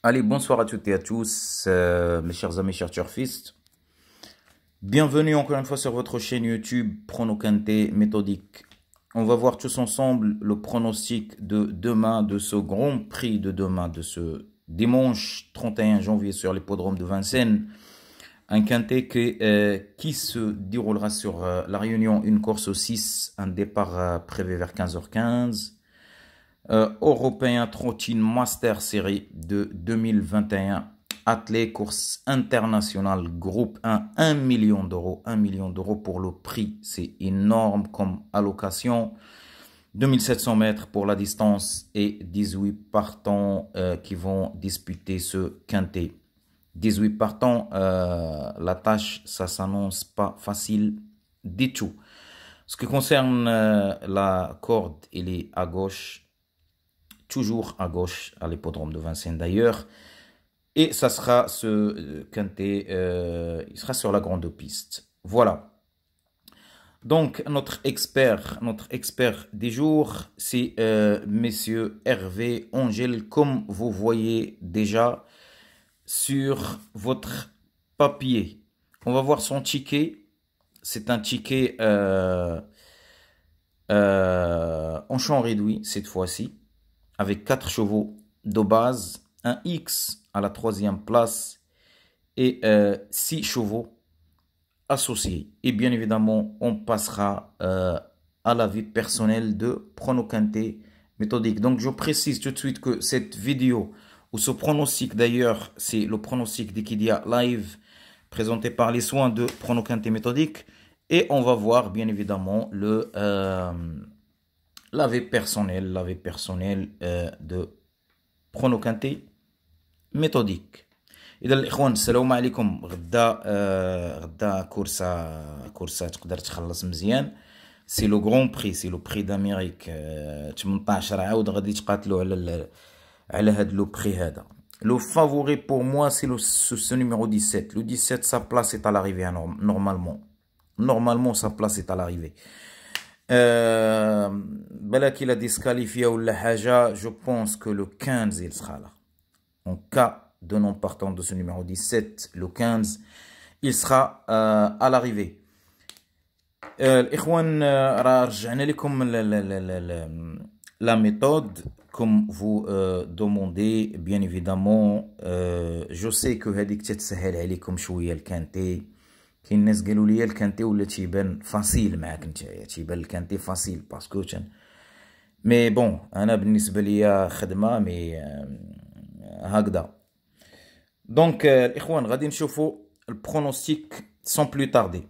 Allez, bonsoir à toutes et à tous, mes chers amis, chers turfistes. Bienvenue encore une fois sur votre chaîne YouTube Prono Quintet Méthodique. On va voir tous ensemble le pronostic de demain, de ce Grand Prix de demain, de ce dimanche 31 janvier sur l'hippodrome de Vincennes. Un quintet qui se déroulera sur la Réunion, une course au 6, un départ prévu vers 15h15. Européen Trottin Master Series de 2021. Athlée course internationale groupe 1, 1 million d'euros. 1 million d'euros pour le prix, c'est énorme comme allocation. 2700 mètres pour la distance et 18 partants qui vont disputer ce quintet. 18 partants, la tâche, ça s'annonce pas facile du tout. Ce qui concerne la corde, elle est à gauche, toujours à gauche à l'hippodrome de Vincennes d'ailleurs. Et ça sera ce quintet, il sera sur la grande piste. Voilà. Donc notre expert des jours, c'est Messieurs Hervé Angèle, comme vous voyez déjà sur votre papier. On va voir son ticket. C'est un ticket en champ réduit cette fois-ci, avec 4 chevaux de base, un X à la 3e place et 6 chevaux associés. Et bien évidemment, on passera à la vie personnelle de Prono Quintet Méthodique. Donc je précise tout de suite que cette vidéo, ou ce pronostic d'ailleurs, c'est le pronostic d'Equidia Live, présenté par les soins de Prono Quintet Méthodique. Et on va voir bien évidemment la vie personnelle de Prono Quintet Méthodique. إذا الإخوان السلام عليكم. غدا كورسة تقدر تخلص مزيان. سي لو غران بري، سي لو بري داميريك. 18 عاود غادي يتقاتلوا على هاد لو بري هذا. Le favori pour moi, c'est ce numéro 17. Le 17, sa place est à l'arrivée, normalement. Normalement, sa place est à l'arrivée. Bala qu'il a disqualifié ou la haja, je pense que le 15, il sera là. En cas de non partant de ce numéro 17, le 15, il sera à l'arrivée. الإخوان رجعنا لكم la méthode comme vous demandez bien évidemment. Je sais que هذيك تتسهل عليكم شويه الكانتي. كاين الناس قالوا لي الكانتي ولا تيبان فاسيل معاك نتايا، تيبان الكانتي فاسيل باسكو مي بون انا بالنسبه ليا خدمه مي هكذا. دونك الاخوان غادي نشوفوا البرونوستيك sans plus tarder.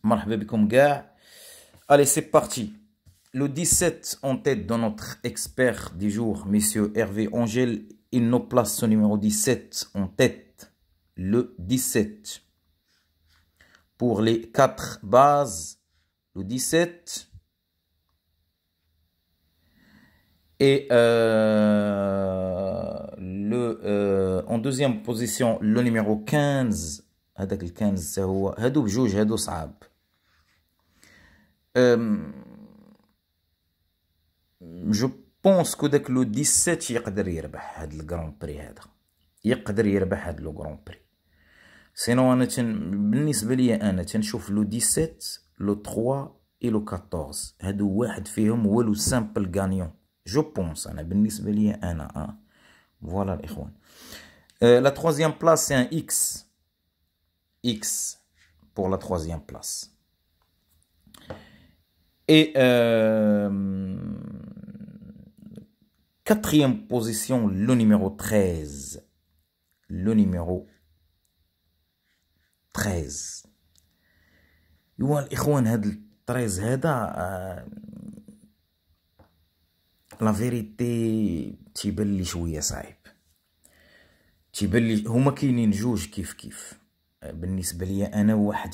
مرحبا بكم كاع. Allez, c'est parti. Le 17 en tête dans notre expert du jour, Monsieur Hervé Angèle. Il nous place son numéro 17 en tête. Le 17. Pour les 4 bases, le 17. Et en deuxième position, le numéro 15. هذاك ال 15 هو هادو بجوج هادو صعاب. جو بونس كو داك لو 17 يقدر يربح هاد الكرون بري هذا. يقدر يربح هاد لو كرون بري. سينو انا بالنسبه لي انا تنشوف لو 17 لو 3 et لو 14 هادو واحد فيهم هو لو سامبل غانيون. جو بونس انا بالنسبه لي انا فوالا الاخوان. La troisième place c'est un X. X pour la troisième place. Et quatrième position, le numéro 13. Le numéro 13. يوا الإخوان هاد ال 13 هذا لا فيريتي تيبان لي شوية صعيب. تيبان لي هما كاينين جوج كيف بالنسبة لي أنا واحد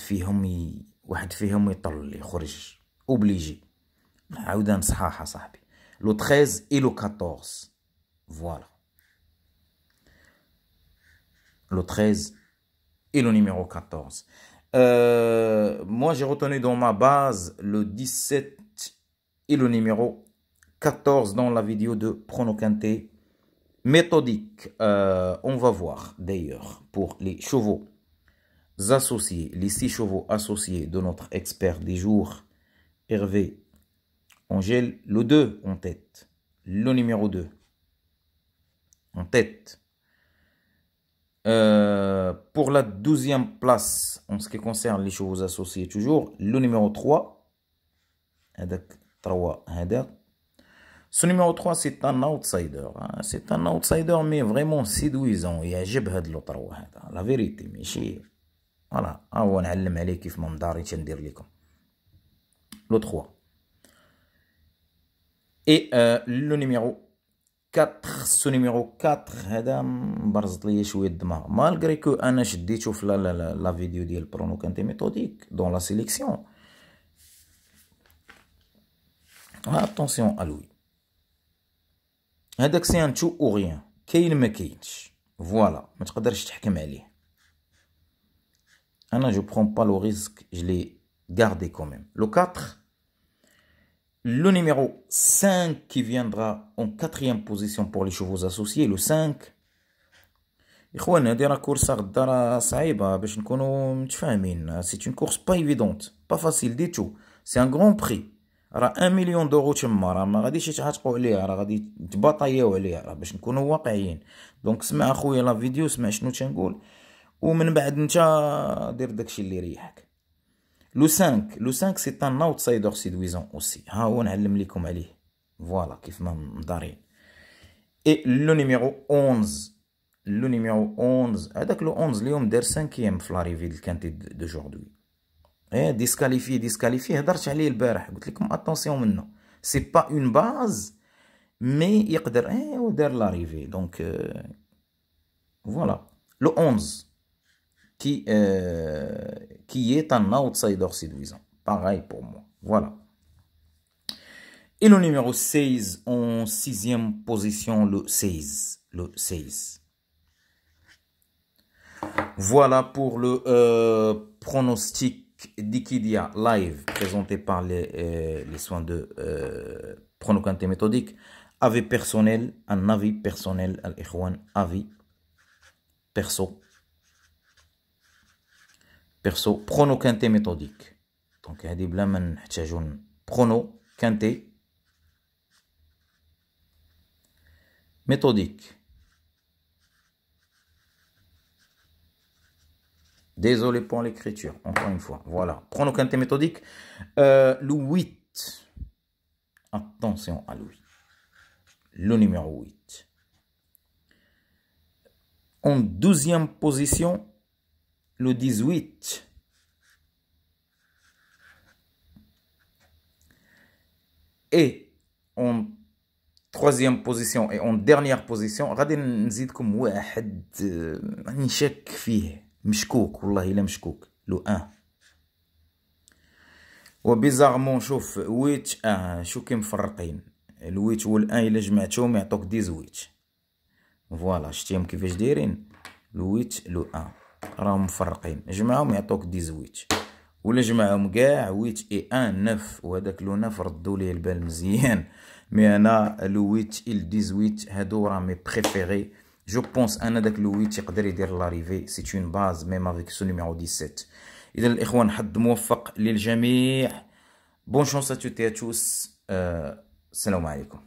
فيهم يطل يخرج اوبليجي. عاودة صحاحة صاحبي. لو 13 et لو 14. Voilà. Le 13 et le numéro 14. Moi, j'ai retenu dans ma base le 17 et le numéro 14 dans la vidéo de Prono Quintet méthodique. On va voir d'ailleurs pour les chevaux associés, les 6 chevaux associés de notre expert du jour, Hervé Angèle, le 2 en tête, le numéro 2 en tête. Pour la 12e place, en ce qui concerne les chevaux associés, toujours, le numéro 3. Ce numéro 3, c'est un outsider. C'est un outsider, mais vraiment séduisant. Il y a la vérité. Mais voilà. Le 3. Et le numéro 4, ce numéro 4 هذا برزت لي شويه الدماغ malgré que انا شديته في لا فيديو ديال برونو كانتي ميثوديك dans la sélection. Attention à lui. هذاك سي ان تو او ريان، كاين ما كاينش، فوالا ما تقدرش تحكم عليه. انا جو برون با لو ريسك، je l'ai gardé quand même. Le 4. Le numéro 5 qui viendra en 4e position pour les chevaux associés, le 5. إخوان هادي راه كورسة غدا راه صعيبة باش نكونو متفاهمين. سي اون كورس با ايفيدونت، با فاسيل دي تو. سي ان غران بري، راه 1 مليون دورو تما، راه ما غاديش يتعاتقوا عليها، راه غادي تباطاياو عليها، راه باش نكونو واقعيين. دونك سمع اخويا لا فيديو، سمع شنو تنقول، ومن بعد نتا دير داكشي اللي يريحك. Le 5, c'est un outsider séduisant aussi. ها هو نعلم لكم عليه. Voilà كيف ما مدارين. Et le numéro 11. Le numéro 11. هذاك le 11 اليوم دار 5e في لاريفي الكانتي d'aujourd'hui. ديسكاليفي هضرت عليه البارح، قلت لكم اتونسيون منه. سي با اون باز مي يقدر ودار لاريفي. دونك فوالا. Le 11. Qui est un outsider séduisant. Pareil pour moi. Voilà. Et le numéro 16 en 6e position, le 16. Le 16. Voilà pour le pronostic d'Ikidia live présenté par les soins de Prono Kanté méthodique. Avis personnel, un avis personnel, al-Ikhwan, avis perso, Prono Kanté méthodique. Donc هذه بلا ما نحتاجو Prono Kanté méthodique. Désolé pour l'écriture, encore une fois. Voilà, Prono Kanté méthodique. Le 8. Attention à lui. Le numéro 8. En 12e position, le 18. Et en 3e position et en dernière position غادي نزيدكم واحد راني شاك فيه، مشكوك والله الا مشكوك. لو 1. وبيزارمون شوف ويت شو كي مفرقين الويت والان الا جمعتهم يعطوك 18. فوالا شتيهم كيفاش دايرين الويت لو 1 راهم مفرقين، جمعهم يعطوك 18 ولا جمعهم كاع 8 اي 1 9 وهذاك لو 9 ردوا ليه البال مزيان. مي انا لو 8 ال 18 هادو راه مي بريفيري. جو بونس انا داك لو 8 يقدر يدير لاريفي، سي اون باز ميم افيك سو نيميرو 17. اذا الاخوان حظ موفق للجميع. بون شونس ا توتي ا توس. السلام عليكم.